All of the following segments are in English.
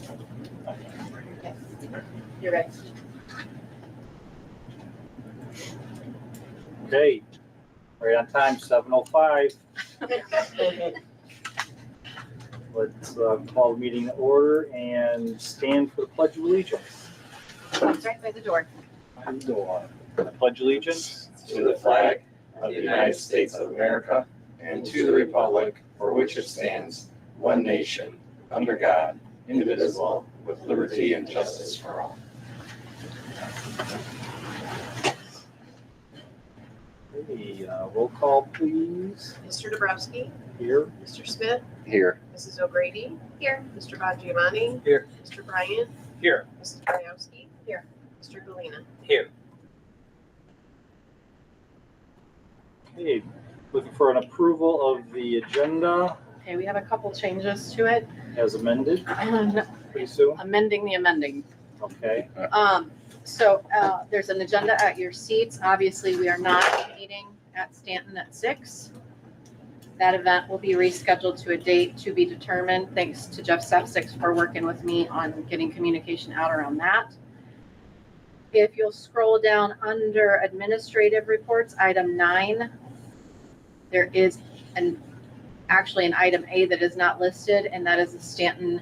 Okay. You're right. Okay, right on time, 7:05. Let's call the meeting to order and stand for the Pledge of Allegiance. It's right by the door. I pledge allegiance to the flag of the United States of America and to the republic for which it stands, one nation, under God, indivisible, with liberty and justice for all. Okay, roll call, please. Mr. Dabrowski, Here. Mr. Smith, Here. Mrs. O'Grady, here, Mr. Bongiovanni, Here. Mr. Bryant, Here. Mrs. Braiowski, here, Mr. Galina. Here. Okay, looking for an approval of the agenda Okay, we have a couple changes to it. as amended, Um, pretty soon. Amending the amending. Okay, So there's an agenda at your seats. Obviously, we are not meeting at Stanton at 6. That event will be rescheduled to a date to be determined. Thanks to Jeff Sefsik for working with me on getting communication out around that. If you'll scroll down under administrative reports, item 9, there is actually an item A that is not listed, and that is the Stanton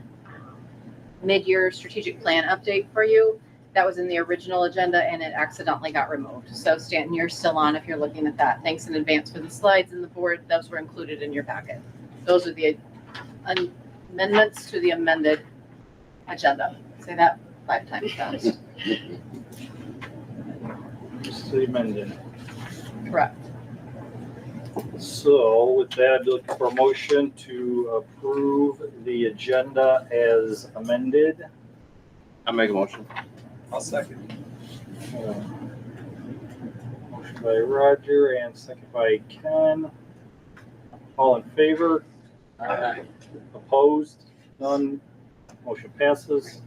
mid-year strategic plan update for you. That was in the original agenda and it accidentally got removed. So Stanton, you're still on if you're looking at that. Thanks in advance for the slides and the board. Those were included in your packet. Those are the amendments to the amended agenda. Say that 5 times fast. just the amended. Correct. So with that, I'd be looking for a motion to approve the agenda as amended. I'll make a motion. I'll second. Motion by Roger and second by Ken. All in favor? Aye. Opposed? None. Motion passes.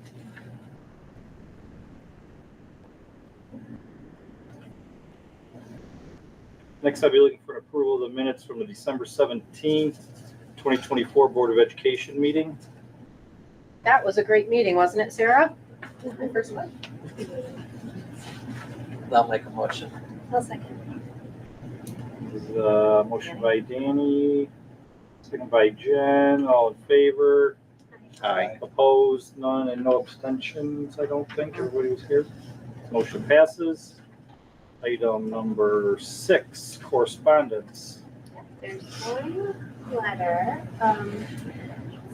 Next, I'll be looking for an approval of the minutes from the December 17th, 2024 Board of Education meeting. That was a great meeting, wasn't it, Sarah? My first one. I'll make a motion. I'll second. This is a motion by Danny, second by Jen. All in favor? Aye. Opposed? None, and no abstentions, I don't think. Everybody was here. Motion passes. Item number 6, correspondence. There's one letter.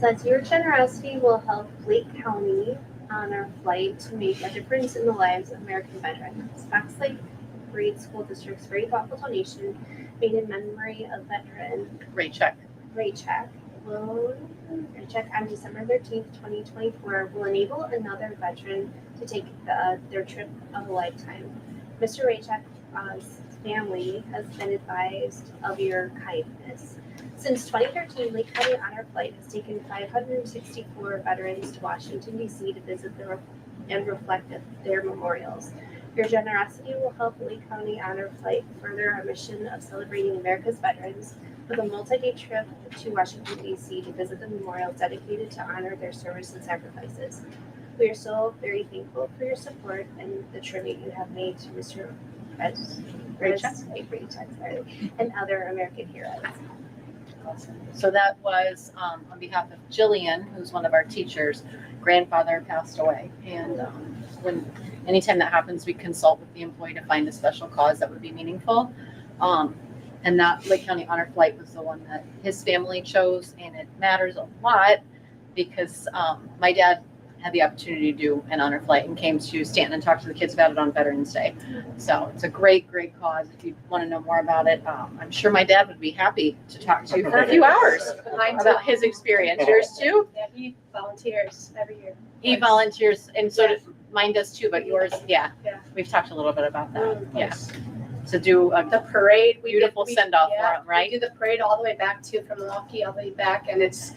Says your generosity will help Lake County on our flight to make a difference in the lives of American veterans. Fox Lake Reed School District's very thoughtful donation made in memory of veteran Great check. Raycheck on December 13th, 2024 will enable another veteran to take their trip of a lifetime. Mr. Raycheck's family has been advised of your kindness. Since 2013, Lake County Honor Flight has taken 564 veterans to Washington, D.C. to visit and reflect at their memorials. Your generosity will help Lake County Honor Flight further our mission of celebrating America's veterans with a multi-day trip to Washington, D.C. to visit the memorial dedicated to honor their service and sacrifices. We are so very thankful for your support and the tribute you have made to Mr. Raycheck and other American heroes. So that was on behalf of Jillian, who's one of our teachers. Grandfather passed away, and anytime that happens, we consult with the employee to find a special cause that would be meaningful. And that Lake County Honor Flight was the one that his family chose, and it matters a lot because my dad had the opportunity to do an honor flight and came to Stanton and talk to the kids about it on Veterans Day. So it's a great, great cause. If you want to know more about it, I'm sure my dad would be happy to talk to you for a few hours about his experience. Yours too? Yeah, he volunteers every year. He volunteers, and so does, mine does too, but yours, yeah. Yeah. We've talked a little bit about that. Nice. Yeah. To do The parade, beautiful send-off for him, right? We do the parade all the way back from Milwaukee, all the way back, and it's,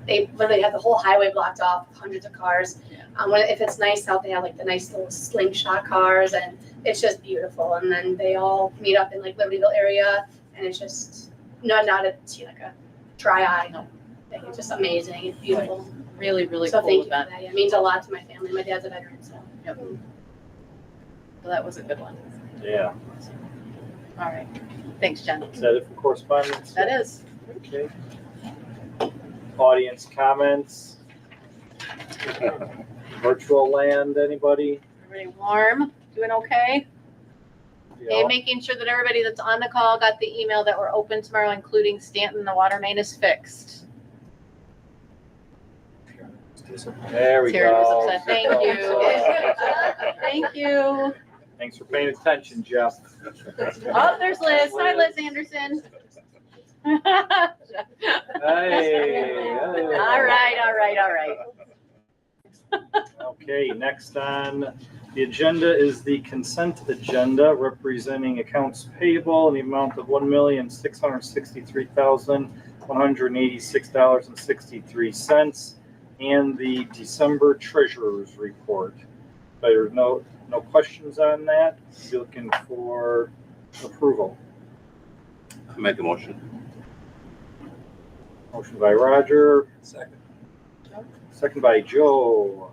they literally have the whole highway blocked off, hundreds of cars. If it's nice out, they have like the nice little slingshot cars, and it's just beautiful. And then they all meet up in like Libertyville area, and it's just not to see like a dry eye. No. It's just amazing. It's beautiful. Really, really So cool thank you for event. that. Yeah, it means a lot to my family. My dad's a veteran, so. So that was a good one. Yeah. All right. Thanks, Jen. Is that it for correspondence? That is. Okay. Audience comments? Virtual land, anybody? Everybody warm? Doing okay? Okay, making sure that everybody that's on the call got the email that we're open tomorrow, including Stanton, the water main is fixed. There we Terry was go. upset. Thank you. Thank you. Thanks for paying attention, Jeff. Oh, there's Liz. Hi, Liz Anderson. Hey. All right. Okay, next on the agenda is the consent agenda representing accounts payable in the amount of $1,663,186.63 and the December treasurer's report. There's no questions on that. You're looking for approval. I make a motion. Motion by Roger, Second. second by Joe.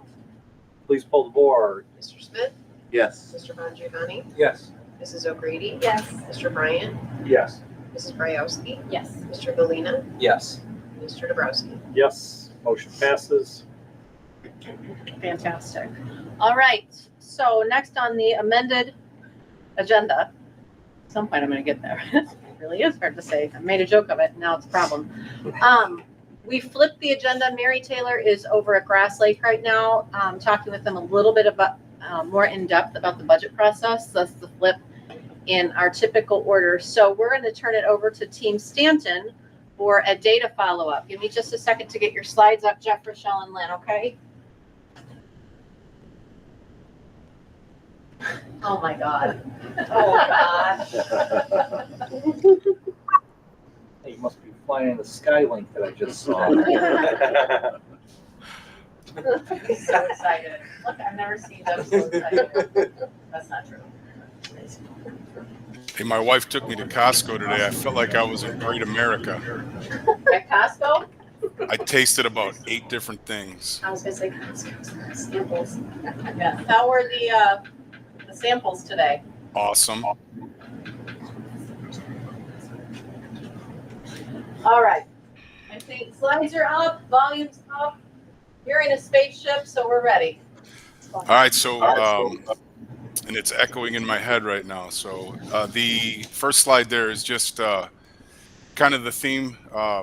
Please pull the board. Mr. Smith, Yes. Mr. Bongiovanni, Yes. Mrs. O'Grady, Yes. Mr. Bryant, Yes. Mrs. Bryowski, Yes. Mr. Galina, Yes. Mr. Dabrowski. Yes, motion passes. Fantastic. All right. So next on the amended agenda, at some point I'm going to get there. It really is hard to say. I made a joke of it. Now it's a problem. We flipped the agenda. Mary Taylor is over at Grass Lake right now, talking with them a little bit about more in depth about the budget process. That's the flip in our typical order. So we're going to turn it over to Team Stanton for a data follow-up. Give me just a second to get your slides up, Jeff, Rochelle, and Lynn, okay? Oh my God. Oh gosh. Hey, you must be flying the Skylink that I just saw. So excited. Look, I've never seen them so excited. That's not true. Hey, my wife took me to Costco today. I felt like I was in Great America. At Costco? I tasted about 8 different things. I was gonna say samples. Yeah. How were the samples today? Awesome. All right. I think slides are up, volume's up. You're in a spaceship, so we're ready. All right, so and it's echoing in my head right now. So the first slide there is just kind of the theme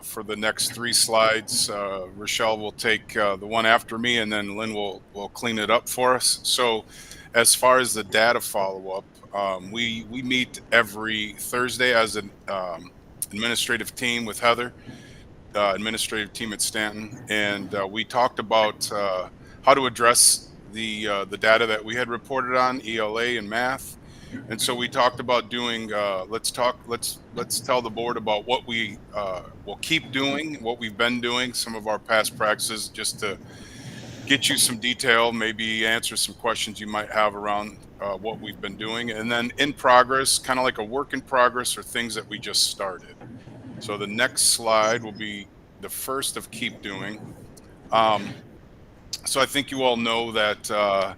for the next 3 slides. Rochelle will take the one after me, and then Lynn will clean it up for us. So as far as the data follow-up, we meet every Thursday as an administrative team with Heather, administrative team at Stanton, and we talked about how to address the data that we had reported on ELA and math. And so we talked about doing let's tell the board about what we will keep doing, what we've been doing, some of our past practices, just to get you some detail, maybe answer some questions you might have around what we've been doing, and then in progress, kind of like a work in progress or things that we just started. So the next slide will be the first of keep doing. So I think you all know that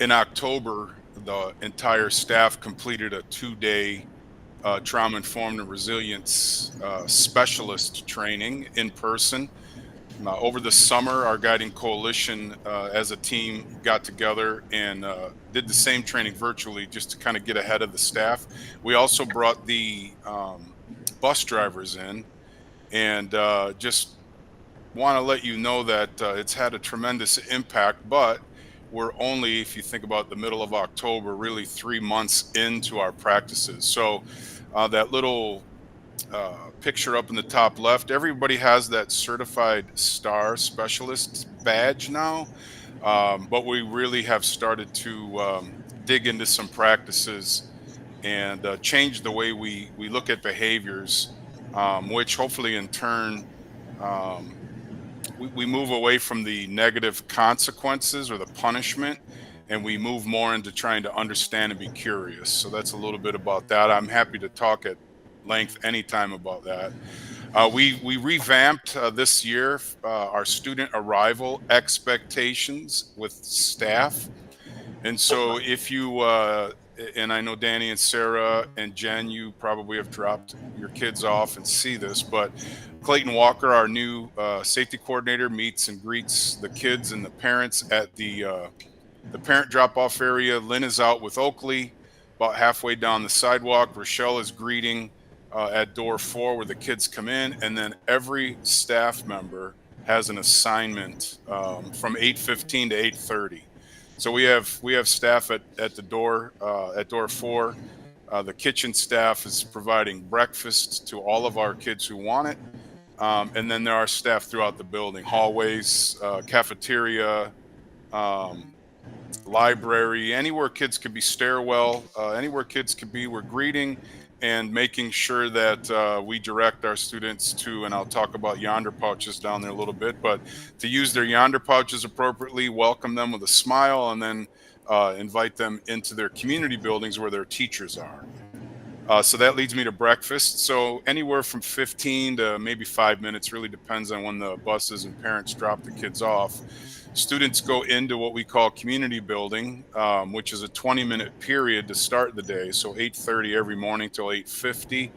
in October, the entire staff completed a 2-day trauma-informed and resilience specialist training in person. Over the summer, our guiding coalition as a team got together and did the same training virtually just to kind of get ahead of the staff. We also brought the bus drivers in, and just want to let you know that it's had a tremendous impact, but we're only, if you think about the middle of October, really 3 months into our practices. So that little picture up in the top left, everybody has that certified STAR specialist badge now, but we really have started to dig into some practices and change the way we look at behaviors, which hopefully in turn we move away from the negative consequences or the punishment, and we move more into trying to understand and be curious. So that's a little bit about that. I'm happy to talk at length anytime about that. We revamped this year our student arrival expectations with staff. And so if you, and I know Danny and Sarah and Jen, you probably have dropped your kids off and see this, but Clayton Walker, our new safety coordinator, meets and greets the kids and the parents at the parent drop-off area. Lynn is out with Oakley about halfway down the sidewalk. Rochelle is greeting at door 4 where the kids come in, and then every staff member has an assignment from 8:15 to 8:30. So we have staff at the door at door 4. The kitchen staff is providing breakfast to all of our kids who want it, and then there are staff throughout the building, hallways, cafeteria. Um, Library, anywhere kids could be, stairwell, anywhere kids could be, we're greeting and making sure that we direct our students to, and I'll talk about yonder pouches down there a little bit, but to use their yonder pouches appropriately, welcome them with a smile, and then invite them into their community buildings where their teachers are. So that leads me to breakfast. So anywhere from 15 to maybe 5 minutes, really depends on when the buses and parents drop the kids off. Students go into what we call community building, which is a 20-minute period to start the day. So 8:30 every morning till 8:50.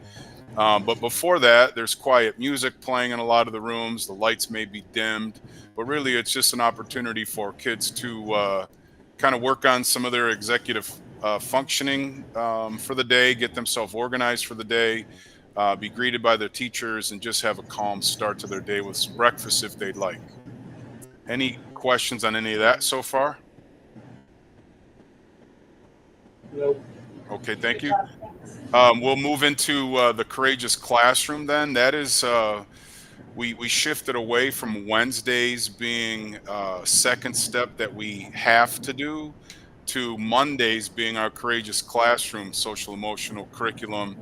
But before that, there's quiet music playing in a lot of the rooms. The lights may be dimmed, but really it's just an opportunity for kids to kind of work on some of their executive functioning for the day, get themselves organized for the day, be greeted by their teachers, and just have a calm start to their day with some breakfast if they'd like. Any questions on any of that so far? Nope. Okay, thank you. We'll move into the Courageous Classroom then. That is, we shifted away from Wednesdays being second step that we have to do to Mondays being our Courageous Classroom social emotional curriculum.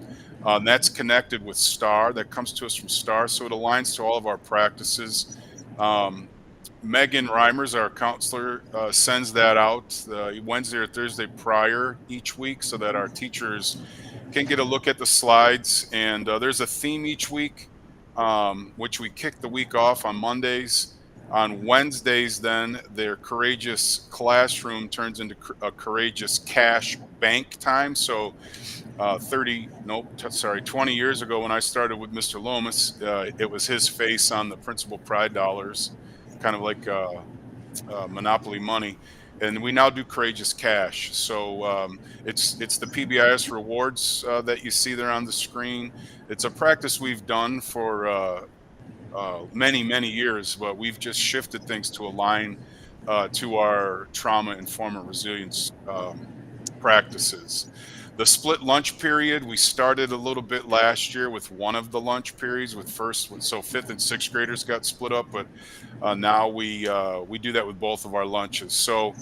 That's connected with STAR. That comes to us from STAR, so it aligns to all of our practices. Megan Reimers, our counselor, sends that out Wednesday or Thursday prior each week so that our teachers can get a look at the slides. And there's a theme each week, which we kick the week off on Mondays. On Wednesdays, then, their Courageous Classroom turns into a Courageous Cash Bank time. So 20 years ago when I started with Mr. Lomas, it was his face on the Principal Pride dollars, kind of like Monopoly money. And we now do Courageous Cash. So it's the PBIS rewards that you see there on the screen. It's a practice we've done for many years, but we've just shifted things to align to our trauma informed resilience practices. The split lunch period, we started a little bit last year with one of the lunch periods so 5th and 6th graders got split up, but now we do that with both of our lunches. So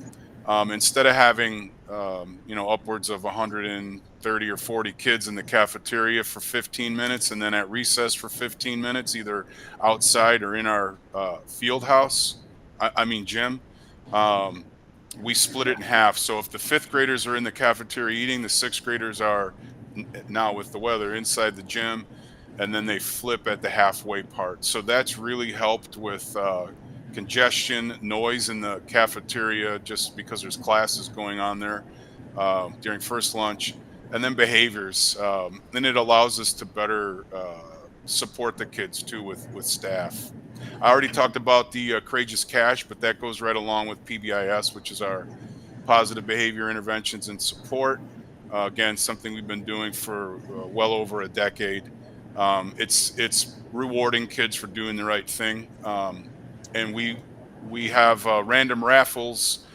instead of having upwards of 130 or 40 kids in the cafeteria for 15 minutes and then at recess for 15 minutes, either outside or in our field house, gym, we split it in half. So if the 5th graders are in the cafeteria eating, the 6th graders are now with the weather inside the gym, and then they flip at the halfway part. So that's really helped with congestion, noise in the cafeteria, just because there's classes going on there during first lunch, and then behaviors. And it allows us to better support the kids too with staff. I already talked about the Courageous Cash, but that goes right along with PBIS, which is our positive behavior interventions and support. Again, something we've been doing for well over a decade. It's rewarding kids for doing the right thing. And we have random raffles.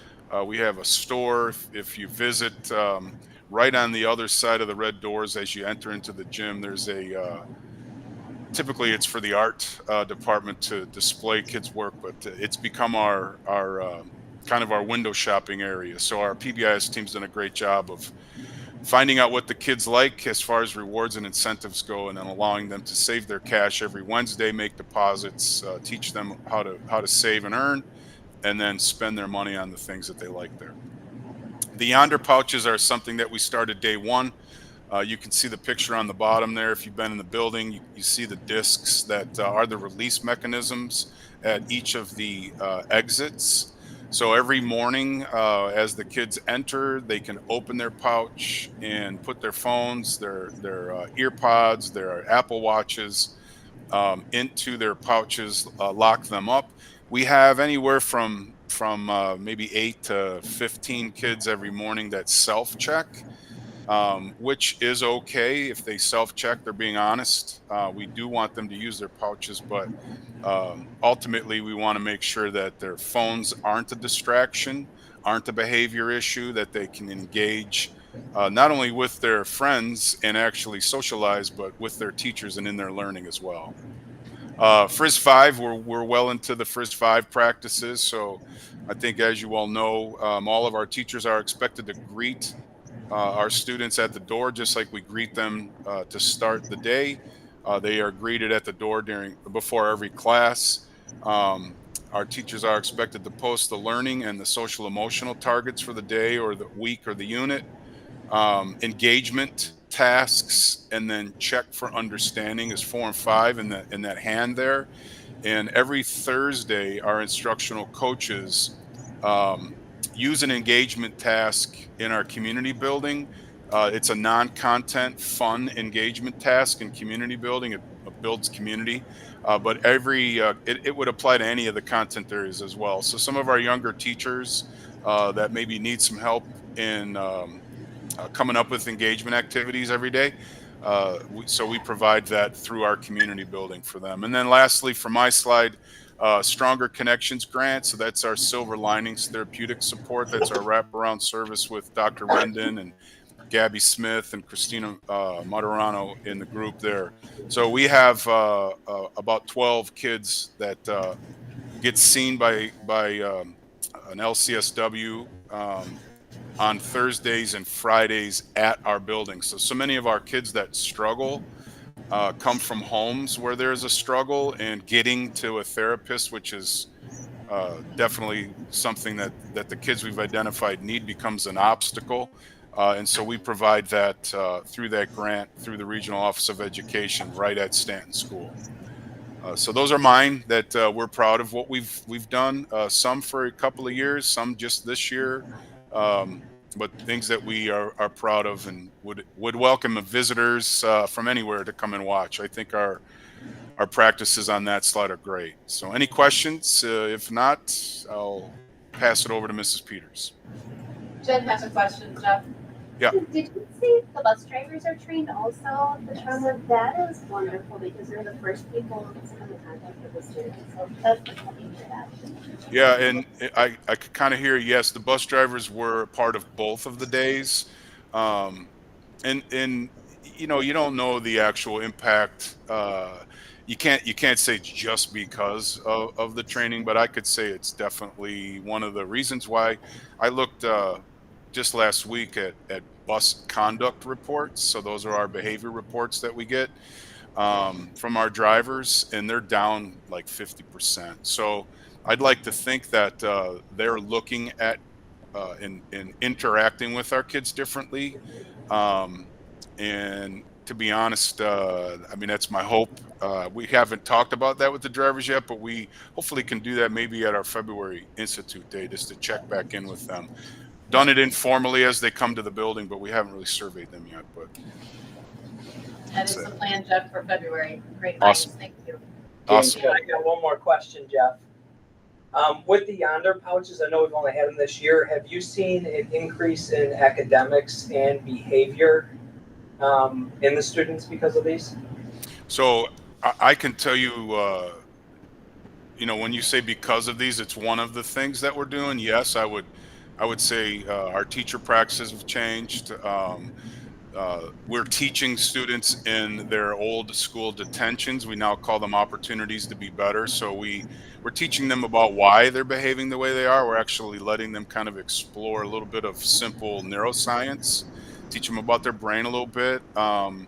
We have a store. If you visit right on the other side of the red doors as you enter into the gym, there's typically it's for the art department to display kids' work, but it's become our kind of our window shopping area. So our PBIS team's done a great job of finding out what the kids like as far as rewards and incentives go, and then allowing them to save their cash every Wednesday, make deposits, teach them how to save and earn, and then spend their money on the things that they like there. The yonder pouches are something that we started day one. You can see the picture on the bottom there. If you've been in the building, you see the discs that are the release mechanisms at each of the exits. So every morning, as the kids enter, they can open their pouch and put their phones, their ear pods, their Apple Watches into their pouches, lock them up. We have anywhere from maybe 8 to 15 kids every morning that self check, which is okay if they self check. They're being honest. We do want them to use their pouches, but ultimately we want to make sure that their phones aren't a distraction, aren't a behavior issue, that they can engage not only with their friends and actually socialize, but with their teachers and in their learning as well. Frizz 5, we're well into the Frizz 5 practices. So I think, as you all know, all of our teachers are expected to greet our students at the door, just like we greet them to start the day. They are greeted at the door before every class. Our teachers are expected to post the learning and the social emotional targets for the day or the week or the unit, engagement tasks, and then check for understanding is 4 and 5 in that hand there. And every Thursday, our instructional coaches use an engagement task in our community building. It's a non-content, fun engagement task in community building. It builds community, but it would apply to any of the content areas as well. So some of our younger teachers that maybe need some help in coming up with engagement activities every day. So we provide that through our community building for them. And then lastly, for my slide, Stronger Connections Grant. So that's our Silver Linings Therapeutic Support. That's our wraparound service with Dr. Rendon and Gabby Smith and Christina Maturano in the group there. So we have about 12 kids that get seen by an LCSW on Thursdays and Fridays at our building. So many of our kids that struggle come from homes where there's a struggle, and getting to a therapist, which is definitely something that the kids we've identified need, becomes an obstacle. And so we provide that through that grant, through the Regional Office of Education right at Stanton School. So those are mine that we're proud of what we've done. Some for a couple of years, some just this year. But things that we are proud of and would welcome visitors from anywhere to come and watch. I think our practices on that slide are great. So any questions? If not, I'll pass it over to Mrs. Peters. Jen has a question, Jeff. Yeah. Did you say the bus drivers are trained also? The trauma, that is wonderful because they're the first people to come in contact with the students. So that's something for that. Yeah, and I could kind of hear, yes, the bus drivers were a part of both of the days. And you know, you don't know the actual impact. You can't say just because of the training, but I could say it's definitely one of the reasons why. I looked just last week at bus conduct reports. So those are our behavior reports that we get from our drivers, and they're down like 50%. So I'd like to think that they're looking at and interacting with our kids differently. And to be honest, I mean, that's my hope. We haven't talked about that with the drivers yet, but we hopefully can do that maybe at our February Institute Day, just to check back in with them. Done it informally as they come to the building, but we haven't really surveyed them yet. But That is the plan, Jeff, for February. Great Awesome. minds, thank you. Awesome. I got one more question, Jeff. With the Yonder pouches, I know we've only had them this year. Have you seen an increase in academics and behavior in the students because of these? So I can tell you, you know, when you say because of these, it's one of the things that we're doing. Yes, I would say our teacher practices have changed. We're teaching students in their old school detentions. We now call them opportunities to be better. So we're teaching them about why they're behaving the way they are. We're actually letting them kind of explore a little bit of simple neuroscience, teach them about their brain a little bit. And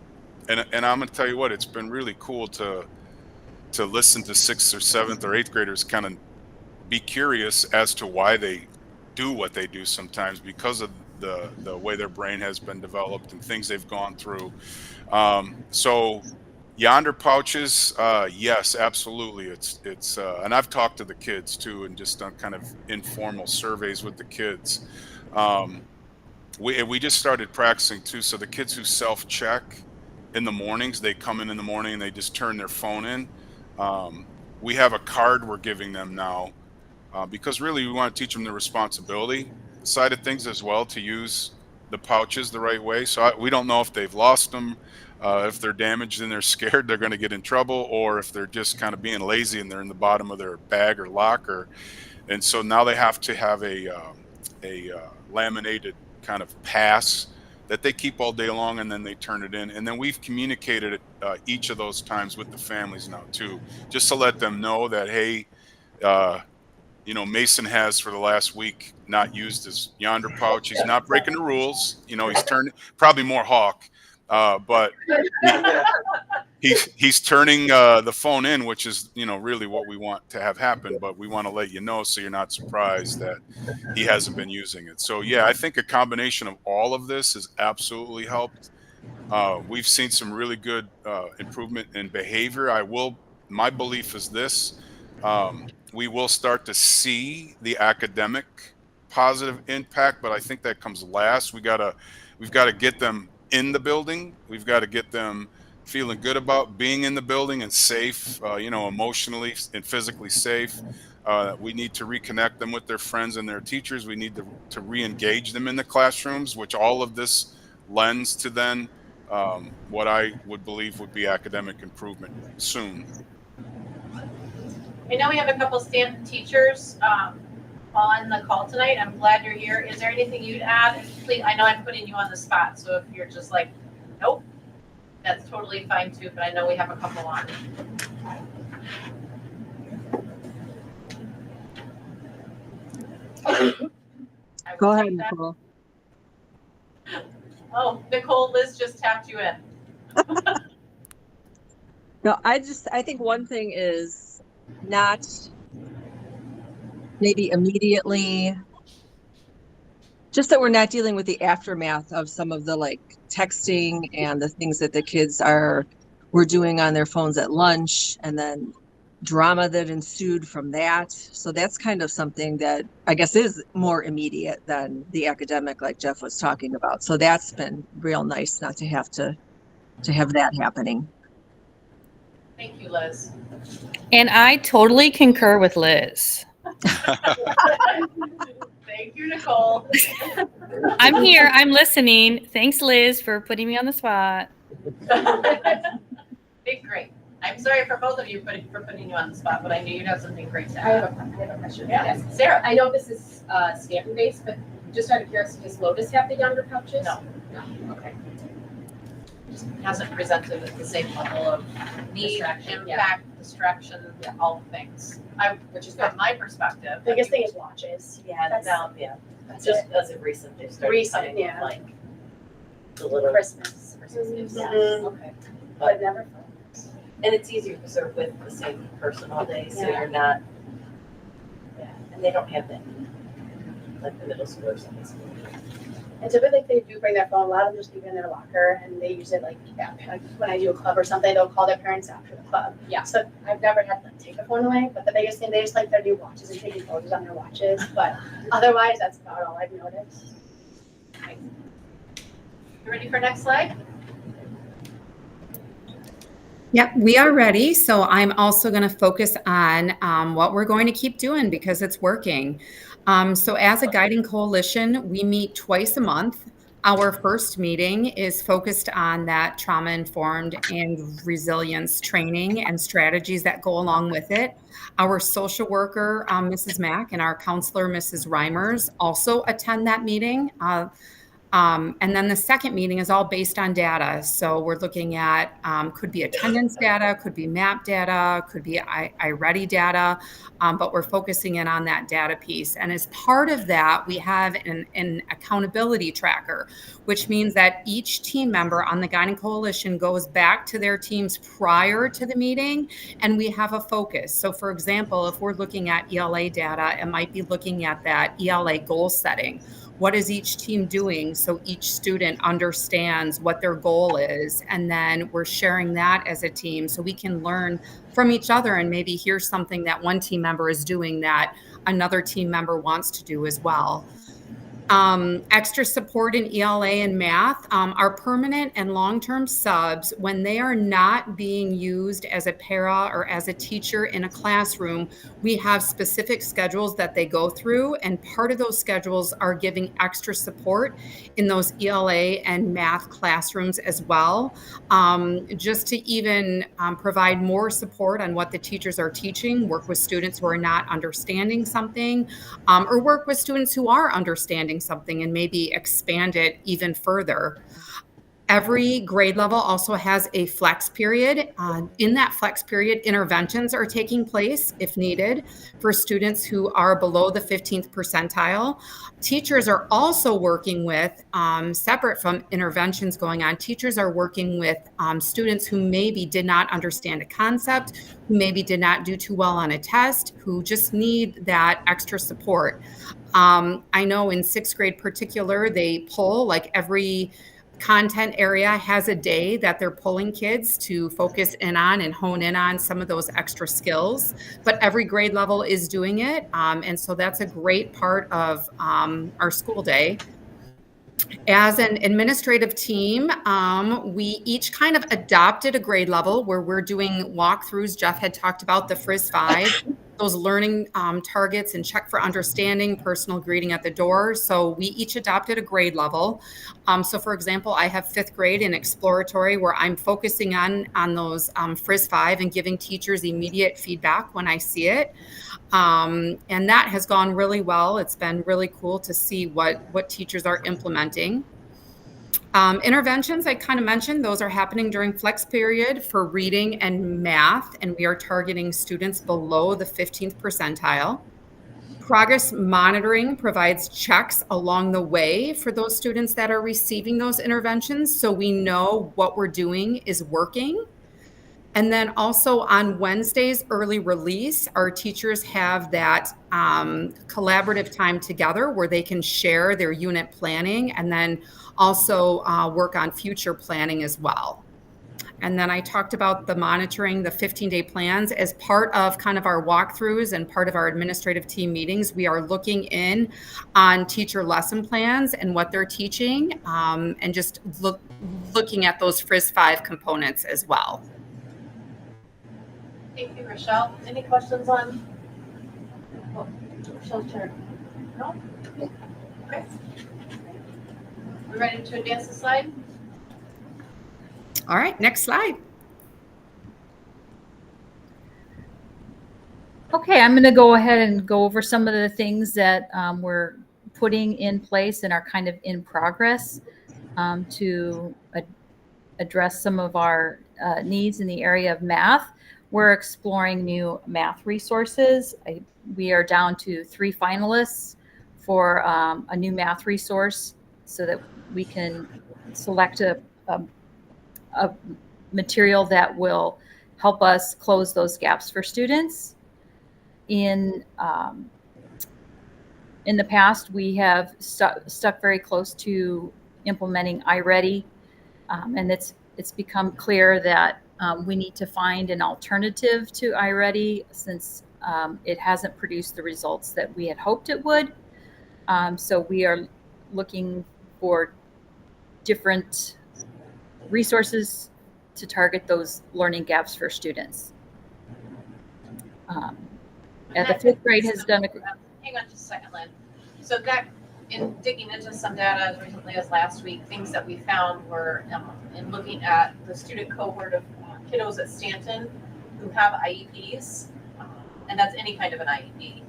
I'm going to tell you what, it's been really cool to listen to 6th or 7th or 8th graders kind of be curious as to why they do what they do sometimes, because of the way their brain has been developed and things they've gone through. So yonder pouches, yes, absolutely. It's and I've talked to the kids too and just done kind of informal surveys with the kids. Um, we just started practicing too. So the kids who self-check in the mornings, they come in the morning and they just turn their phone in. We have a card we're giving them now because really we want to teach them the responsibility side of things as well, to use the pouches the right way. So we don't know if they've lost them, if they're damaged and they're scared they're going to get in trouble, or if they're just kind of being lazy and they're in the bottom of their bag or locker. And so now they have to have a laminated kind of pass that they keep all day long, and then they turn it in. And then we've communicated it each of those times with the families now too, just to let them know that, hey, uh, Mason has for the last week not used his yonder pouch. He's not breaking the rules. He's turned probably more hawk, but he's turning the phone in, which is really what we want to have happen. But we want to let you know so you're not surprised that he hasn't been using it. So yeah, I think a combination of all of this has absolutely helped. We've seen some really good improvement in behavior. My belief is this. We will start to see the academic positive impact, but I think that comes last. We've got to get them in the building. We've got to get them feeling good about being in the building and safe, emotionally and physically safe. We need to reconnect them with their friends and their teachers. We need to re-engage them in the classrooms, which all of this lends to then what I would believe would be academic improvement soon. I know we have a couple Stanton teachers on the call tonight. I'm glad you're here. Is there anything you'd add? Please, I know I'm putting you on the spot, so if you're just like, nope, that's totally fine too, but I know we have a couple on. Go ahead, Nicole. Oh, Nicole, Liz just tapped you in. No, I think one thing is not maybe immediately, just that we're not dealing with the aftermath of some of the texting and the things that the kids were doing on their phones at lunch, and then drama that ensued from that. So that's kind of something that I guess is more immediate than the academic, like Jeff was talking about. So that's been real nice not to have that happening. Thank you, Liz. And I totally concur with Liz. Thank you, Nicole. I'm here. I'm listening. Thanks, Liz, for putting me on the spot. Great. I'm sorry for both of you for putting you on the spot, but I knew you'd have something great to I have add. a question. Yes, Sarah. I know this is Stanton based, but just out of curiosity, does Lotus have the younger pouches? No. Okay. Just hasn't presented at the same level of need, Distraction, impact, distraction, all things. Which is from my perspective. Biggest thing is watches. Yeah, That's- that's just as of recent, they've started Recent, coming yeah. with the little Christmas. Christmas gifts. Mhm. Okay. But never. And it's easier because they're with the same person all day, so Yeah. you're not, and they don't have that, like the middle schoolers and high school. And typically if they do bring their phone, a lot of them just leave it in their locker and they use it like when I do a club or something, they'll call their parents after the club. Yeah. So I've never had to take a phone away, but the biggest thing, they just like their new watches and taking photos on their watches. But otherwise, that's about all I've noticed. You ready for next slide? Yep, we are ready. So I'm also going to focus on what we're going to keep doing because it's working. So as a guiding coalition, we meet twice a month. Our first meeting is focused on that trauma-informed and resilience training and strategies that go along with it. Our social worker, Mrs. Mack, and our counselor, Mrs. Reimers, also attend that meeting. And then the second meeting is all based on data. So we're looking at, could be attendance data, could be MAP data, could be iReady data, but we're focusing in on that data piece. And as part of that, we have an accountability tracker, which means that each team member on the Guiding Coalition goes back to their teams prior to the meeting, and we have a focus. So for example, if we're looking at ELA data, it might be looking at that ELA goal setting. what is each team doing so each student understands what their goal is. And then we're sharing that as a team so we can learn from each other and maybe hear something that one team member is doing that another team member wants to do as well. Extra support in ELA and math. Our permanent and long-term subs, when they are not being used as a para or as a teacher in a classroom, we have specific schedules that they go through, and part of those schedules are giving extra support in those ELA and math classrooms as well, just to even provide more support on what the teachers are teaching, work with students who are not understanding something, or work with students who are understanding something and maybe expand it even further. Every grade level also has a flex period. In that flex period, interventions are taking place if needed for students who are below the 15th percentile. Teachers are also working with, separate from interventions going on, teachers are working with students who maybe did not understand a concept, who maybe did not do too well on a test, who just need that extra support. I know in sixth grade particular, they pull, like every content area has a day that they're pulling kids to focus in on and hone in on some of those extra skills, but every grade level is doing it. And so that's a great part of our school day. As an administrative team, we each kind of adopted a grade level where we're doing walkthroughs. Jeff had talked about the FRIS 5, those learning targets and check for understanding, personal greeting at the door. So we each adopted a grade level. So for example, I have fifth grade in exploratory where I'm focusing on those FRIS 5 and giving teachers immediate feedback when I see it. And that has gone really well. It's been really cool to see what teachers are implementing. Interventions, I kind of mentioned, those are happening during flex period for reading and math, and we are targeting students below the 15th percentile. Progress monitoring provides checks along the way for those students that are receiving those interventions, so we know what we're doing is working. And then also on Wednesdays, early release, our teachers have that collaborative time together where they can share their unit planning and then also work on future planning as well. And then I talked about the monitoring, the 15-day plans as part of kind of our walkthroughs and part of our administrative team meetings. We are looking in on teacher lesson plans and what they're teaching, and just looking at those FRIS 5 components as well. Thank you, Rochelle. Any questions on Rochelle's turn? No? Okay. We ready to advance the slide? All right, next slide. Okay, I'm going to go ahead and go over some of the things that we're putting in place and are kind of in progress to address some of our needs in the area of math. We're exploring new math resources. We are down to 3 finalists for a new math resource so that we can select a material that will help us close those gaps for students. In the past, we have stuck very close to implementing iReady, and it's become clear that we need to find an alternative to iReady since it hasn't produced the results that we had hoped it would. So we are looking for different resources to target those learning gaps for students. The 5th grade has done Hang on just a second, Lynn. So that, in digging into some data as recently as last week, things that we found were in looking at the student cohort of kiddos at Stanton who have IEPs, and that's any kind of an IEP.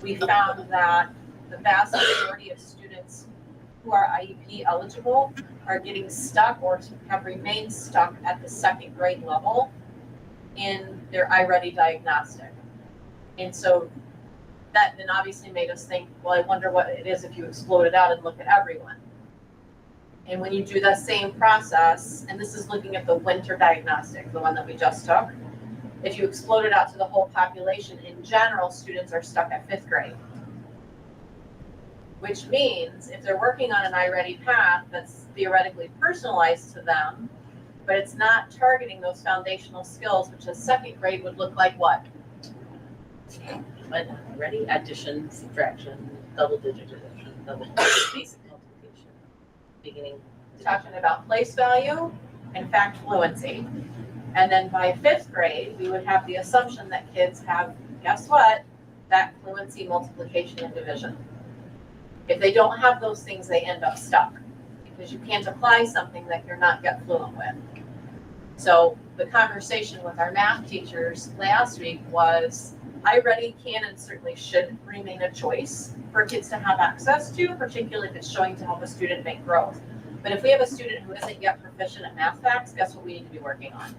We found that the vast majority of students who are IEP eligible are getting stuck or have remained stuck at the 2nd grade level in their iReady diagnostic. And so that then obviously made us think, well, I wonder what it is if you explode it out and look at everyone. And when you do that same process, and this is looking at the winter diagnostic, the one that we just took, if you explode it out to the whole population, in general, students are stuck at 5th grade, which means if they're working on an iReady path that's theoretically personalized to them, but it's not targeting those foundational skills, which a second grade would look like what? But already addition, subtraction, double digit addition, double digit basic multiplication, beginning. Talking about place value and fact fluency. And then by fifth grade, we would have the assumption that kids have, guess what? That fluency, multiplication, and division. If they don't have those things, they end up stuck because you can't apply something that you're not yet fluent with. So the conversation with our math teachers last week was, iReady can and certainly should remain a choice for kids to have access to, particularly if it's showing to help a student make growth. But if we have a student who isn't yet proficient at math facts, guess what we need to be working on?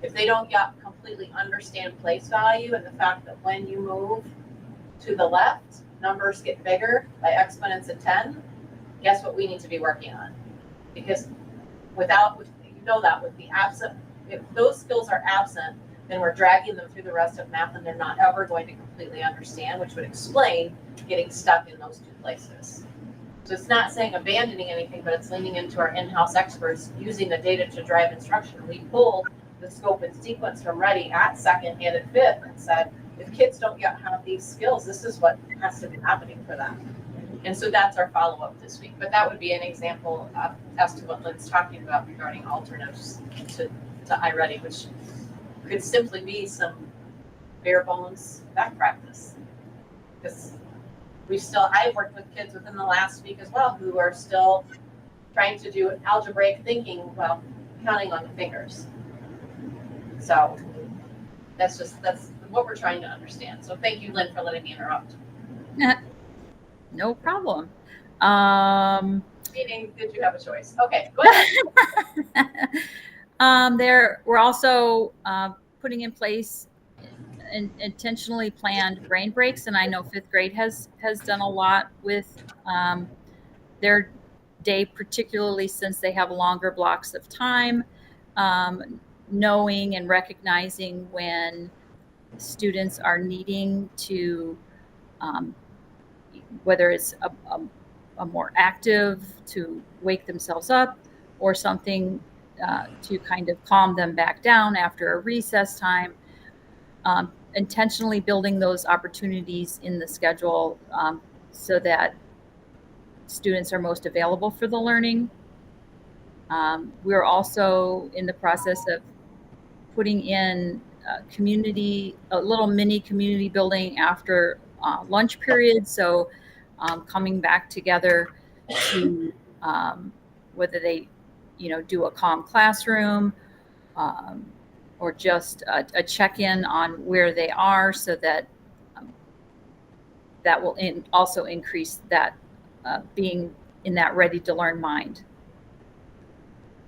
If they don't yet completely understand place value and the fact that when you move to the left, numbers get bigger by exponents of 10, guess what we need to be working on? Because without, you know that with the absent, if those skills are absent, then we're dragging them through the rest of math and they're not ever going to completely understand, which would explain getting stuck in those two places. So it's not saying abandoning anything, but it's leaning into our in-house experts using the data to drive instruction. We pulled the scope and sequence from Ready at second and at fifth and said, if kids don't yet have these skills, this is what has to be happening for them. And so that's our follow-up this week. But that would be an example as to what Lynn's talking about regarding alternatives to iReady, which could simply be some bare bones back practice. Because I've worked with kids within the last week as well who are still trying to do algebraic thinking while counting on the fingers. So that's what we're trying to understand. So thank you, Lynn, for letting me interrupt. No problem. Meaning, did you have a choice? Okay, go ahead. We're also putting in place intentionally planned brain breaks, and I know fifth grade has done a lot with their day, particularly since they have longer blocks of time, knowing and recognizing when students are needing to, whether it's a more active to wake themselves up or something to kind of calm them back down after a recess time. Intentionally building those opportunities in the schedule so that students are most available for the learning. We're also in the process of putting in a little mini community building after lunch period. So coming back together to whether they, do a calm classroom, or just a check-in on where they are, so that that will also increase that being in that ready to learn mind.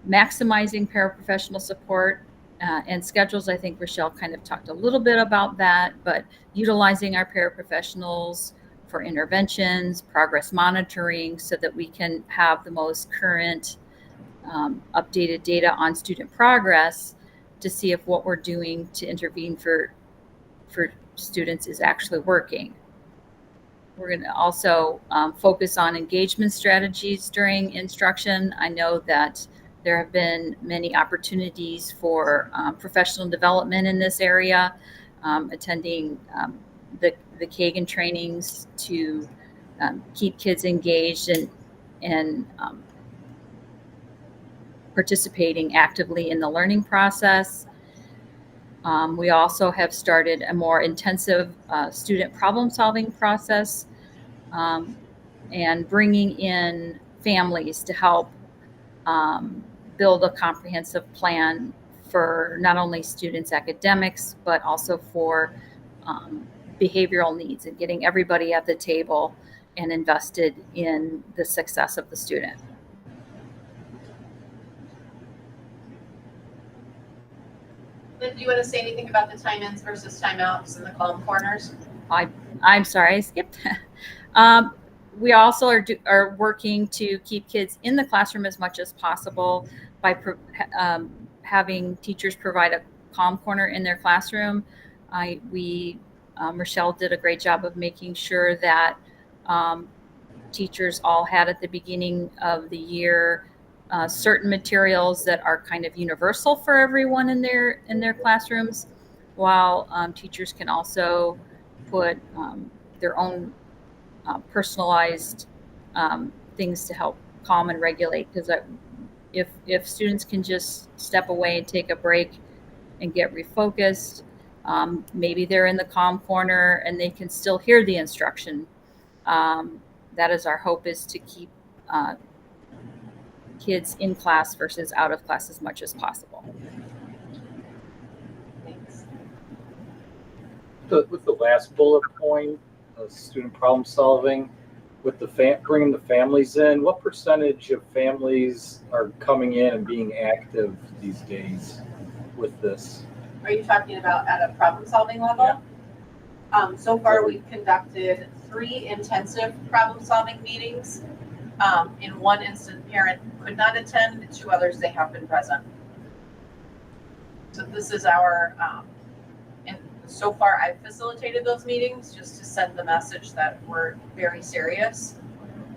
Maximizing paraprofessional support and schedules. I think Rochelle kind of talked a little bit about that, but utilizing our paraprofessionals for interventions, progress monitoring, so that we can have the most current updated data on student progress to see if what we're doing to intervene for students is actually working. We're going to also focus on engagement strategies during instruction. I know that there have been many opportunities for professional development in this area, attending the Kagan trainings to keep kids engaged and participating actively in the learning process. We also have started a more intensive student problem-solving process and bringing in families to help build a comprehensive plan for not only students' academics, but also for behavioral needs, and getting everybody at the table and invested in the success of the student. Lynn, do you want to say anything about the time-ins versus time-outs and the column corners? I'm sorry, I skipped. We also are working to keep kids in the classroom as much as possible by having teachers provide a calm corner in their classroom. Rochelle did a great job of making sure that teachers all had at the beginning of the year certain materials that are kind of universal for everyone in their classrooms, while teachers can also put their own personalized things to help calm and regulate. Because if students can just step away and take a break and get refocused, maybe they're in the calm corner and they can still hear the instruction. That is our hope, is to keep kids in class versus out of class as much as possible. Thanks. With the last bullet point, student problem solving, with the bringing the families in, what percentage of families are coming in and being active these days with this? Are you talking about at a problem-solving level? So far, we've conducted 3 intensive problem-solving meetings. In one instance, parent could not attend, 2 others, they have been present. So this is our, and so far I've facilitated those meetings just to send the message that we're very serious.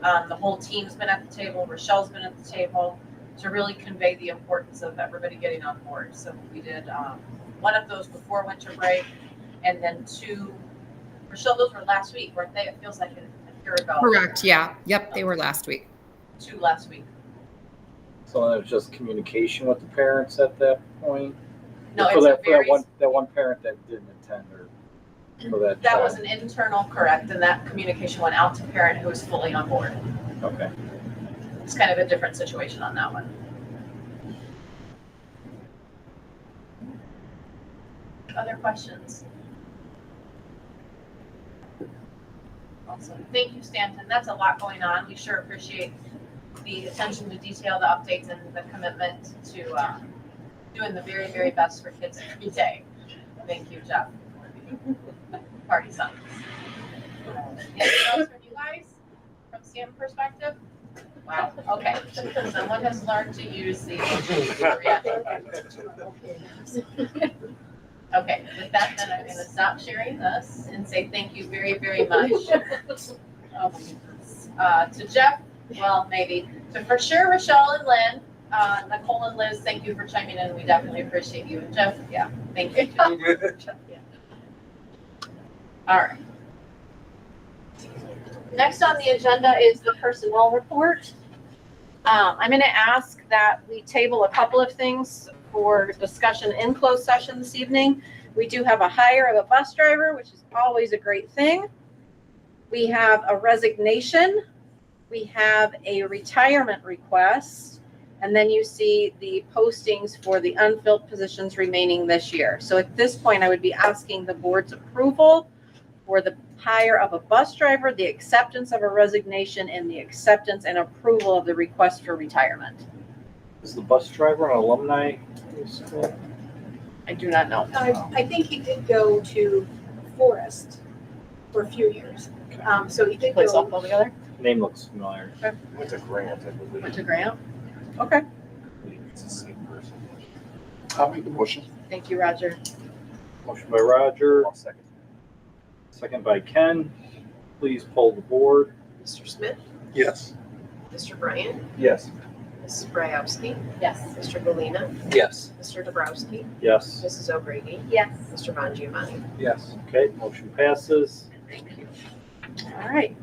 The whole team's been at the table, Rochelle's been at the table, to really convey the importance of everybody getting on board. So we did one of those before winter break, and then 2, Rochelle, those were last week, weren't they? It feels like a year ago. Correct, yeah. Yep, they were last week. 2 last week. So it was just communication with the parents at that point? No, for it's that, a very, that one parent that didn't attend, or for that that child? was an internal correct, and that communication went out to parent who was fully on board. Okay. It's kind of a different situation on that one. Other questions? Awesome. Thank you, Stanton. That's a lot going on. We sure appreciate the attention to detail, the updates, and the commitment to doing the very, very best for kids every day. Thank you, Jeff. Party sons. Anything else from you guys from STEM perspective? Wow, okay. Someone has learned to use the Okay, with that, then I'm gonna stop sharing this and say thank you very, very much. To Jeff, well, maybe, to for sure Rochelle and Lynn, Nicole and Liz, thank you for chiming in. We definitely appreciate you. And Jeff, yeah, thank you. All right. Next on the agenda is the personnel report. I'm going to ask that we table a couple of things for discussion in closed session this evening. We do have a hire of a bus driver, which is always a great thing. We have a resignation. We have a retirement request. And then you see the postings for the unfilled positions remaining this year. So at this point, I would be asking the board's approval for the hire of a bus driver, the acceptance of a resignation, and the acceptance and approval of the request for retirement. Is the bus driver an alumni school? I do not know. I think he did go to Forest for a few years. So he did Play go. softball together? Name looks familiar. Went to Grant, I believe. Went to Grant? Okay. It's the same person. I'll make the motion. Thank you, Roger. Motion by Roger, I'll second. second by Ken. Please poll the board. Mr. Smith, Yes. Mr. Bryant, Yes. Mrs. Braiowski, Yes. Mr. Galina, Yes. Mr. Dabrowski, Yes. Mrs. O'Grady, Yes. Mr. Von Giovanni. Yes. Okay, motion passes. Thank you. All right.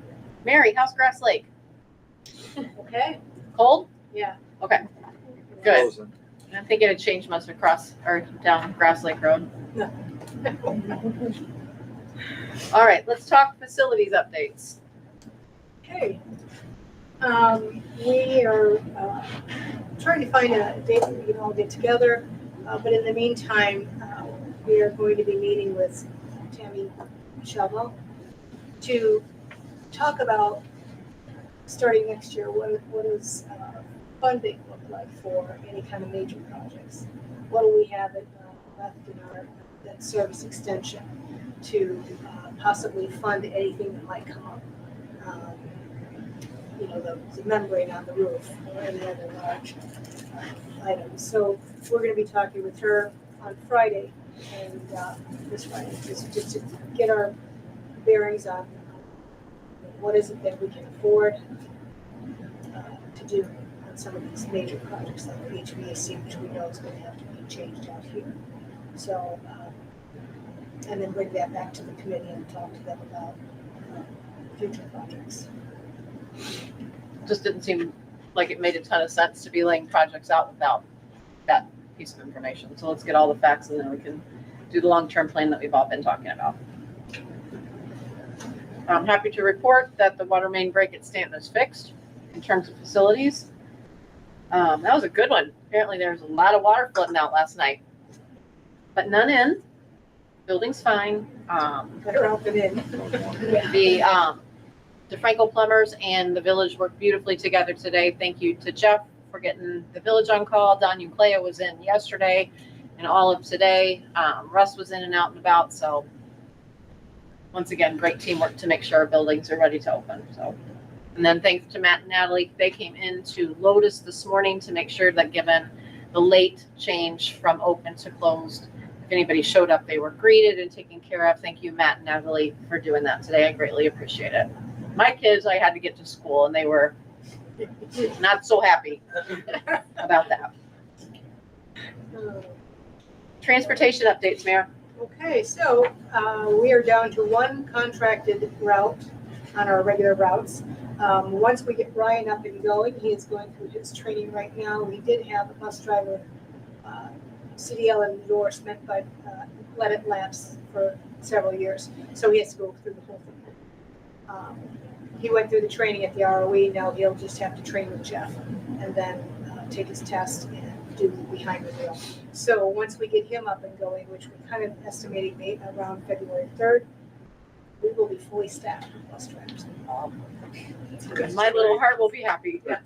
Mary, how's Grass Lake? Okay, Cold? yeah. Okay, good. Closing. I think it had changed much across or down Grass Lake Road. No. All right, let's talk facilities updates. Okay. We are trying to find a date that we can all get together, but in the meantime, we are going to be meeting with Tammy Shovel to talk about starting next year, what does funding look like for any kind of major projects? What do we have left in our debt service extension to possibly fund anything that might come up? The membrane on the roof or any other large items. So we're going to be talking with her on Friday and this Friday, just to get our bearings on what is it that we can afford to do on some of these major projects like the HVAC, which we know is going to have to be changed out here. So, and then bring that back to the committee and talk to them about future projects. Just didn't seem like it made a ton of sense to be laying projects out without that piece of information. So let's get all the facts and then we can do the long-term plan that we've all been talking about. I'm happy to report that the water main break at Stanton is fixed in terms of facilities. That was a good one. Apparently there was a lot of water flooding out last night, but none in. Building's fine. Better out than in. The Frankel plumbers and the village worked beautifully together today. Thank you to Jeff for getting the village on call. Don Uclea was in yesterday and all of today. Russ was in and out and about. So once again, great teamwork to make sure our buildings are ready to open. So, and then thanks to Matt and Natalie, they came into Lotus this morning to make sure that given the late change from open to closed, if anybody showed up, they were greeted and taken care of. Thank you, Matt and Natalie, for doing that today. I greatly appreciate it. My kids, I had to get to school and they were not so happy about that. Transportation updates, Mayor. Okay, so we are down to one contracted route on our regular routes. Once we get Brian up and going, he is going through his training right now. We did have a bus driver CDL endorsement, but let it lapse for several years. So he has to go through the whole thing. He went through the training at the ROE. Now he'll just have to train with Jeff and then take his test and do behind the wheel. So once we get him up and going, which we're kind of estimating around February 3rd, we will be fully staffed with bus drivers. My little heart will be happy. Yes.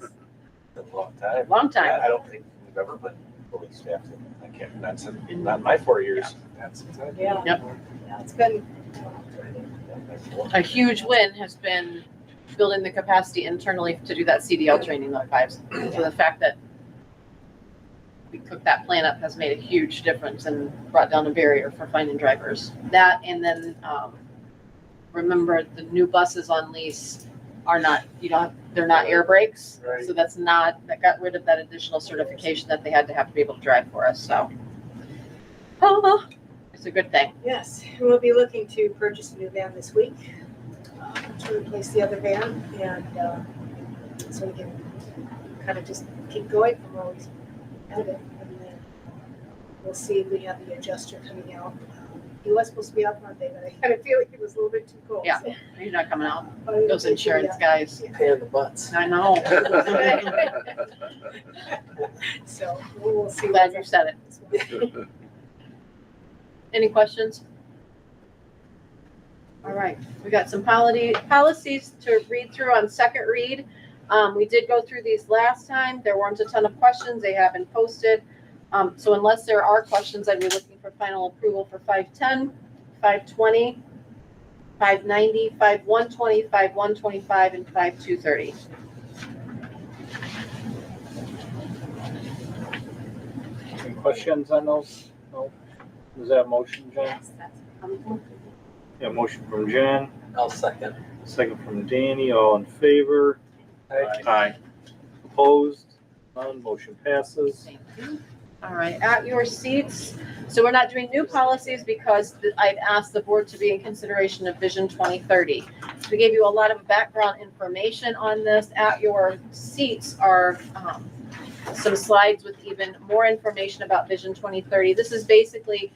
A long time. Long time. I don't think we've ever been fully staffed. I can't, that's not my 4 years. That's exactly. Yeah. Yep. Yeah, it's been A huge win has been building the capacity internally to do that CDL training, though, guys. So the fact that we cooked that plan up has made a huge difference and brought down a barrier for finding drivers. That, and then remember the new buses on lease are not, they're not air brakes. Right. So that got rid of that additional certification that they had to have to be able to drive for us. So it's a good thing. Yes, we'll be looking to purchase a new van this week to replace the other van, and so we can kind of just keep going from where we ended. And then we'll see if we have the adjuster coming out. He was supposed to be out Monday, but I kind of feel like it was a little bit too cold. Yeah, he's not coming out. But Those insurance guys. Pain in the butts. I know. So we'll see. Glad you said it. Any questions? All right, we got some policies to read through on second read. We did go through these last time. There weren't a ton of questions. They have been posted. So unless there are questions, I'd be looking for final approval for 510, 520, 590, 5120, 5125, and 5230. Any questions on those? No? Was that a motion, Jen? Yes, that's. Yeah, motion from Jen, I'll second. second from Danny, all in favor? Aye. Aye. Opposed? None, motion passes. Thank you. All right, at your seats. So we're not doing new policies because I've asked the board to be in consideration of Vision 2030. We gave you a lot of background information on this. At your seats are some slides with even more information about Vision 2030. This is basically,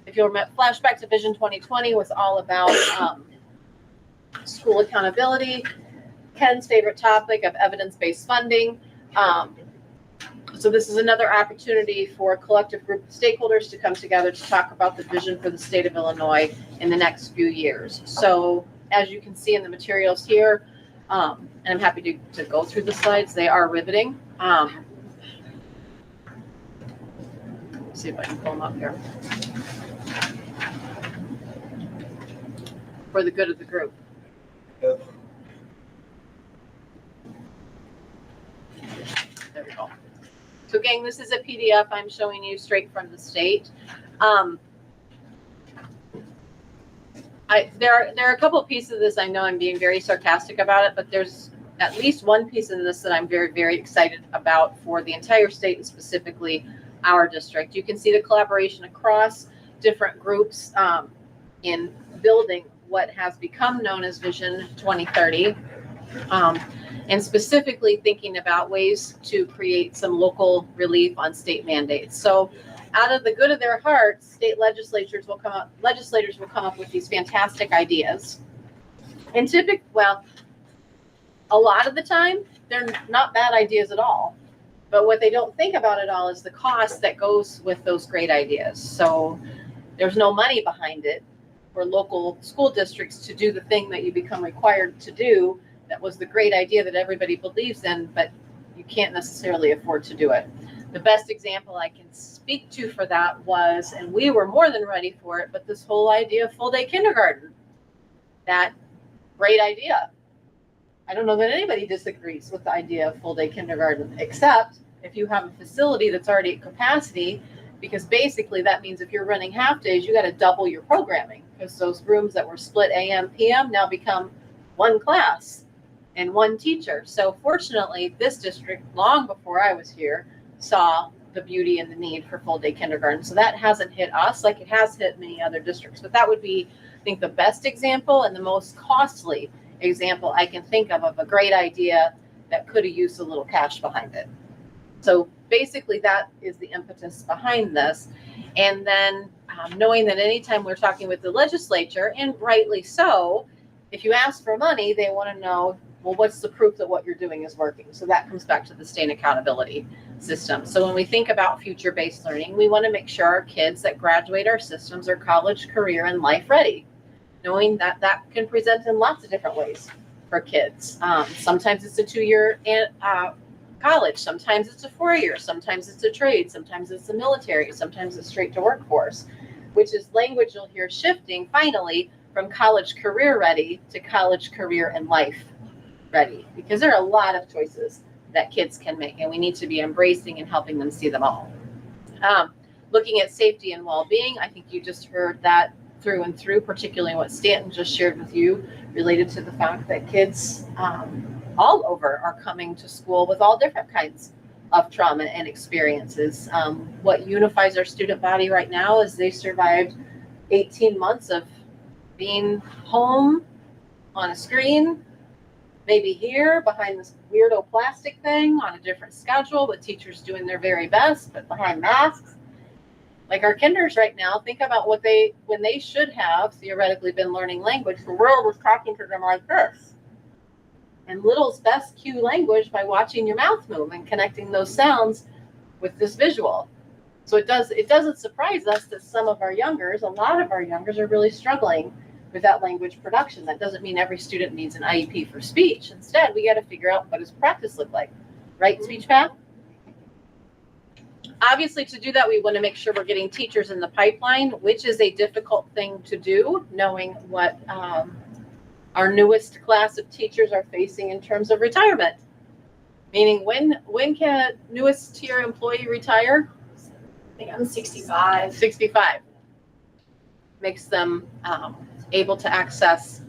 if you'll flashback to Vision 2020, was all about school accountability. Ken's favorite topic of evidence-based funding. So this is another opportunity for a collective group of stakeholders to come together to talk about the vision for the state of Illinois in the next few years. So as you can see in the materials here, and I'm happy to go through the slides, they are riveting. Let's see if I can pull them up here. For the good of the group. There we go. So gang, this is a PDF I'm showing you straight from the state. There are a couple of pieces of this. I know I'm being very sarcastic about it, but there's at least one piece of this that I'm very, very excited about for the entire state and specifically our district. You can see the collaboration across different groups in building what has become known as Vision 2030, and specifically thinking about ways to create some local relief on state mandates. So out of the good of their hearts, state legislators will come up with these fantastic ideas. And a lot of the time, they're not bad ideas at all. But what they don't think about at all is the cost that goes with those great ideas. So there's no money behind it for local school districts to do the thing that you become required to do. That was the great idea that everybody believes in, but you can't necessarily afford to do it. The best example I can speak to for that was, and we were more than ready for it, but this whole idea of full day kindergarten. That great idea. I don't know that anybody disagrees with the idea of full day kindergarten, except if you have a facility that's already at capacity, because basically that means if you're running half days, you got to double your programming, because those rooms that were split AM, PM now become one class and one teacher. So fortunately, this district, long before I was here, saw the beauty and the need for full day kindergarten. So that hasn't hit us like it has hit many other districts. But that would be, I think, the best example and the most costly example I can think of a great idea that could have used a little cash behind it. So basically that is the impetus behind this. And then knowing that anytime we're talking with the legislature, and rightly so, if you ask for money, they want to know, well, what's the proof that what you're doing is working? So that comes back to the state accountability system. So when we think about future-based learning, we want to make sure our kids that graduate our systems are college, career, and life ready, knowing that that can present in lots of different ways for kids. Sometimes it's a 2-year college, sometimes it's a 4-year, sometimes it's a trade, sometimes it's the military, sometimes it's straight to workforce, which is language you'll hear shifting finally from college career ready to college career and life ready, because there are a lot of choices that kids can make, and we need to be embracing and helping them see them all. Looking at safety and well-being, I think you just heard that through and through, particularly what Stanton just shared with you, related to the fact that kids all over are coming to school with all different kinds of trauma and experiences. What unifies our student body right now is they survived 18 months of being home on a screen, maybe here behind this weirdo plastic thing on a different schedule with teachers doing their very best, but behind masks. Like our kinders right now, think about when they should have theoretically been learning language, the world was talking to them like this. And little's best cue language by watching your mouth move and connecting those sounds with this visual. So it doesn't surprise us that some of our youngers, a lot of our youngers, are really struggling with that language production. That doesn't mean every student needs an IEP for speech. Instead, we got to figure out what does practice look like. Right, speech path? Obviously, to do that, we want to make sure we're getting teachers in the pipeline, which is a difficult thing to do, knowing what our newest class of teachers are facing in terms of retirement. Meaning, when can a newest tier employee retire? I think I'm 65. 65. Makes them able to access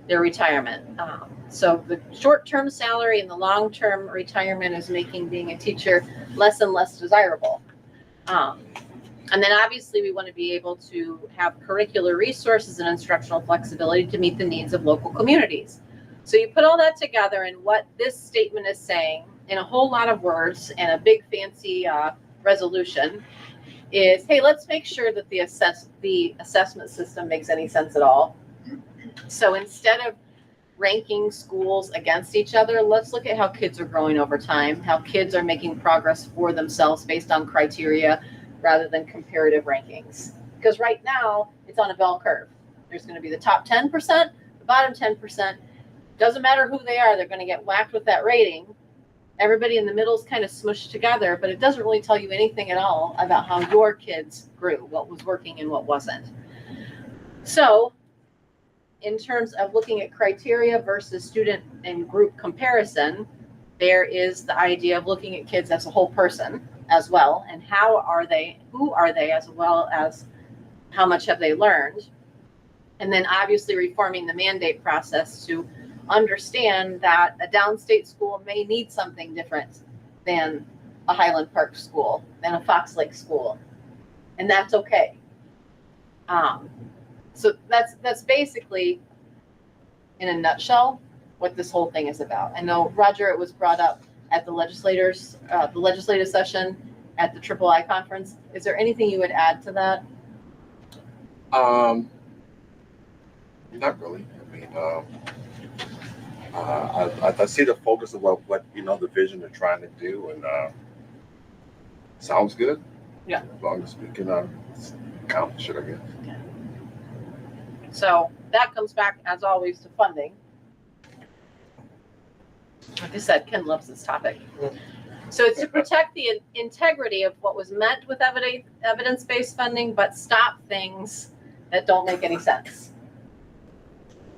their retirement. So the short-term salary and the long-term retirement is making being a teacher less and less desirable. And then obviously we want to be able to have curricular resources and instructional flexibility to meet the needs of local communities. So you put all that together, and what this statement is saying in a whole lot of words and a big fancy resolution is, hey, let's make sure that the assessment system makes any sense at all. So instead of ranking schools against each other, let's look at how kids are growing over time, how kids are making progress for themselves based on criteria rather than comparative rankings. Because right now, it's on a bell curve. There's going to be the top 10%, the bottom 10%. Doesn't matter who they are, they're going to get whacked with that rating. Everybody in the middle is kind of smushed together, but it doesn't really tell you anything at all about how your kids grew, what was working and what wasn't. So in terms of looking at criteria versus student and group comparison, there is the idea of looking at kids as a whole person as well, and who are they, as well as how much have they learned. And then obviously reforming the mandate process to understand that a downstate school may need something different than a Highland Park school, than a Fox Lake school. And that's okay. So that's basically, in a nutshell, what this whole thing is about. I know, Roger, it was brought up at the legislative session at the III conference. Is there anything you would add to that? Not really. I mean, I see the focus of what the vision they're trying to do, and sounds good. Yeah. As long as we can accomplish it, I guess. Okay. So that comes back, as always, to funding. Like I said, Ken loves this topic. So it's to protect the integrity of what was meant with evidence-based funding, but stop things that don't make any sense.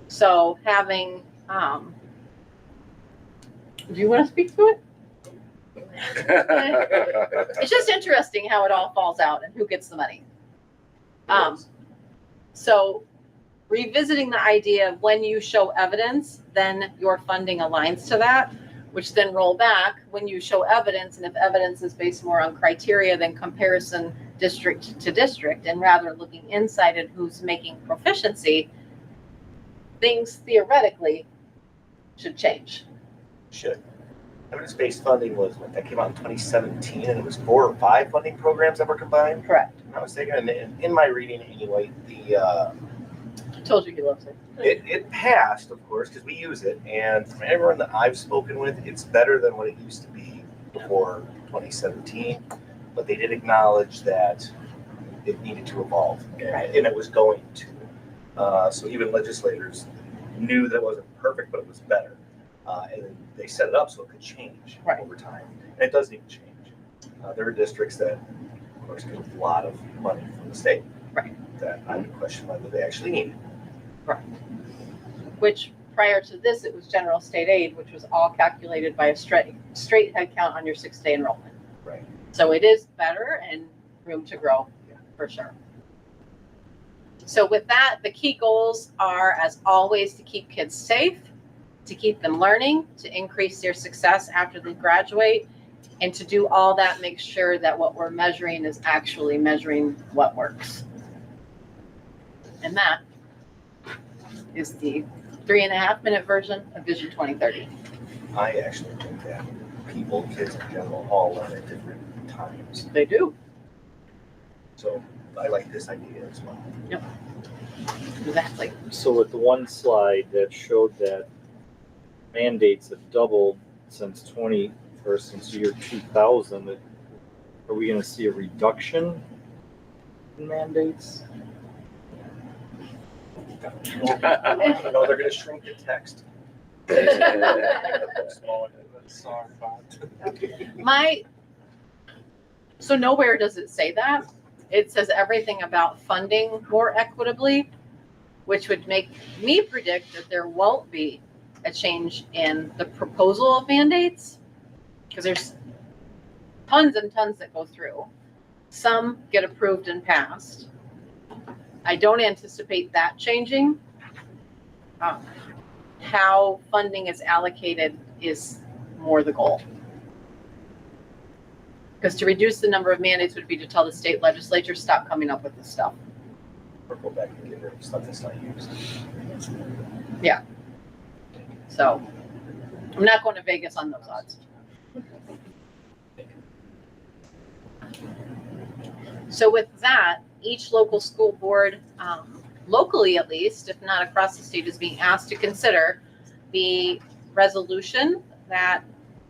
So having, do you want to speak to it? It's just interesting how it all falls out and who gets the money. So revisiting the idea of when you show evidence, then your funding aligns to that, which then roll back when you show evidence, and if evidence is based more on criteria than comparison district to district, and rather looking inside at who's making proficiency, things theoretically should change. Should. Evidence-based funding was, that came out in 2017, and it was 4 or 5 funding programs that were combined. Correct. I was thinking, in my reading anyway, Told you he loves it. It passed, of course, because we use it, and from everyone that I've spoken with, it's better than what it used to be before 2017. But they did acknowledge that it needed to evolve, and it was going to. So even legislators knew that it wasn't perfect, but it was better. And they set it up so it could change over time. And it does need to change. There are districts that, of course, get a lot of money from the state. Right. That I would question whether they actually need it. Right. Which prior to this, it was general state aid, which was all calculated by a straight head count on your 6-day enrollment. Right. So it is better and room to grow, for sure. So with that, the key goals are, as always, to keep kids safe, to keep them learning, to increase their success after they graduate, and to do all that, make sure that what we're measuring is actually measuring what works. And that is the 3.5-minute version of Vision 2030. I actually think that people, kids in general, all learn at different times. They do. So I like this idea as well. Yep. Exactly. So with the one slide that showed that mandates have doubled since year 2000, are we going to see a reduction in mandates? No, they're going to shrink the text. So nowhere does it say that. It says everything about funding more equitably, which would make me predict that there won't be a change in the proposal of mandates, because there's tons and tons that go through. Some get approved and passed. I don't anticipate that changing. How funding is allocated is more the goal. Because to reduce the number of mandates would be to tell the state legislature, stop coming up with this stuff. Or go back and get rid of stuff that's not used. Yeah. So I'm not going to Vegas on those odds. So with that, each local school board, locally at least, if not across the state, is being asked to consider the resolution that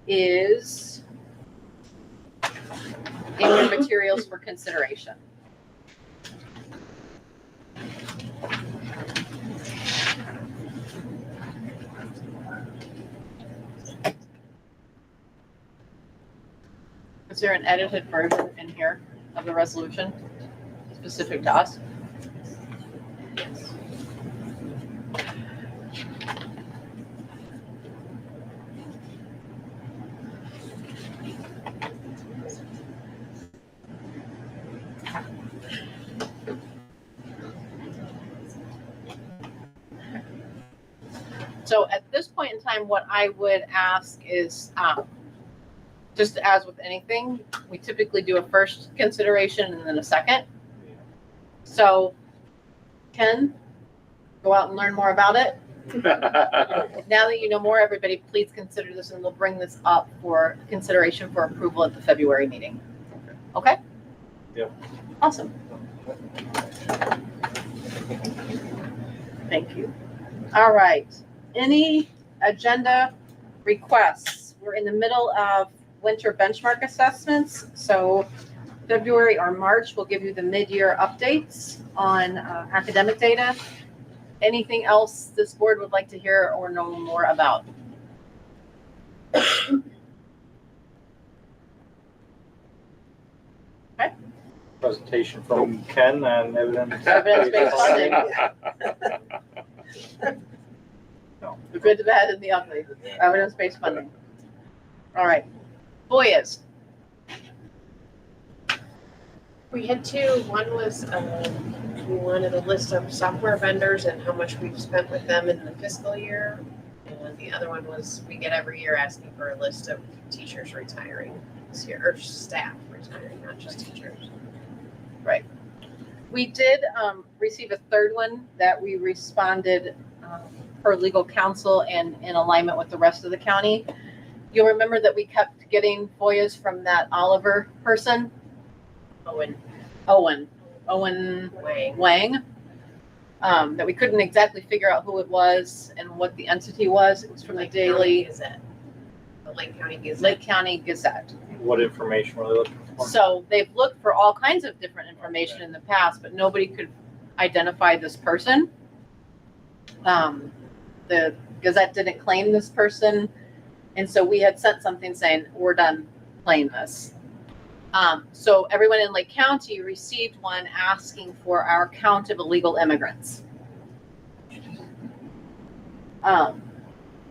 is in your materials for consideration. Is there an edited version in here of the resolution specific to us? So at this point in time, what I would ask is, just as with anything, we typically do a first consideration and then a second. So Ken, go out and learn more about it. Now that you know more, everybody, please consider this and we'll bring this up for consideration for approval at the February meeting. Okay? Yeah. Awesome. Thank you. All right. Any agenda requests? We're in the middle of winter benchmark assessments. So February or March, we'll give you the mid-year updates on academic data. Anything else this board would like to hear or know more about? Okay. Presentation from Ken on evidence. Evidence-based funding. The good, the bad, and the ugly. Evidence-based funding. All right. FOIAs. We had two. One was, we wanted a list of software vendors and how much we've spent with them in the fiscal year. And the other one was, we get every year asking for a list of teachers retiring this year, or staff retiring, not just teachers. Right. We did receive a third one that we responded per legal counsel and in alignment with the rest of the county. You'll remember that we kept getting FOIAs from that Oliver person. Owen Wang. That we couldn't exactly figure out who it was and what the entity was. It was from the Daily Gazette. The Lake County Gazette. Lake County Gazette. What information were they looking for? So they've looked for all kinds of different information in the past, but nobody could identify this person. The Gazette didn't claim this person. And so we had sent something saying, we're done playing this. So everyone in Lake County received one asking for our count of illegal immigrants.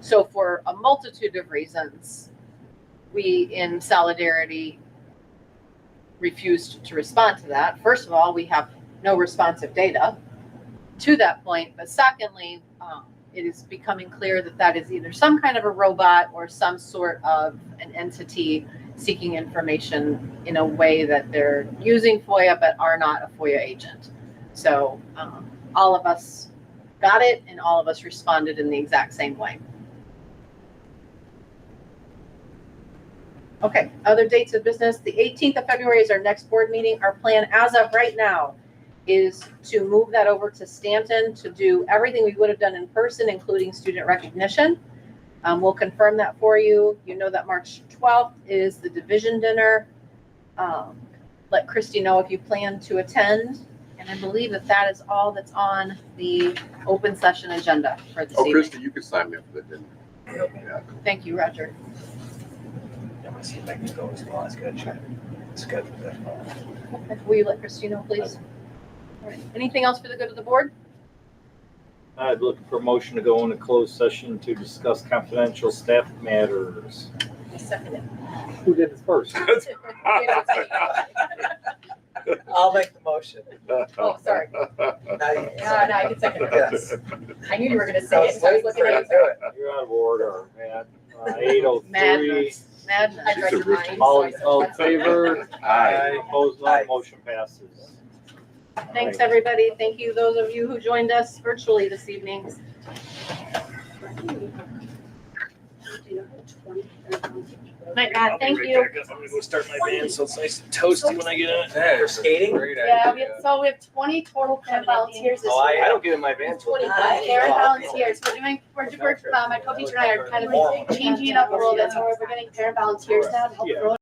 So for a multitude of reasons, we in solidarity refused to respond to that. First of all, we have no responsive data to that point. But secondly, it is becoming clear that that is either some kind of a robot or some sort of an entity seeking information in a way that they're using FOIA but are not a FOIA agent. So all of us got it and all of us responded in the exact same way. Okay, other dates of business. The 18th of February is our next board meeting. Our plan as of right now is to move that over to Stanton to do everything we would have done in person, including student recognition. We'll confirm that for you. You know that March 12th is the division dinner. Let Christy know if you plan to attend. And I believe that that is all that's on the open session agenda for this evening. Christy, you can sign me up for that dinner. Yeah. Thank you, Roger. I'm gonna see if I can go as well. It's good. Schedule that. Okay, will you let Christy know, please? All right. Anything else for the good of the board? I'd look for a motion to go into closed session to discuss confidential staff matters. I second it. Who did it first? I'll make the motion. Oh, sorry. Now you can No, I can second it. Yes. I knew you were gonna say it, so I was looking at you. You're out of order, man. 8:03. Madness. Madness. I read your mind. All in favor? Aye. Opposed, none, motion passes. Thanks, everybody. Thank you, those of you who joined us virtually this evening. My God, thank you. I'm gonna go start my band, so it's nice and toasty when I get in it. Yeah, you're skating? Yeah, we have 20 total parent volunteers this Oh, year. I don't get in my van till. 20 parent volunteers. My co-teacher and I are kind of changing it up a little bit, so we're getting parent volunteers now to help grow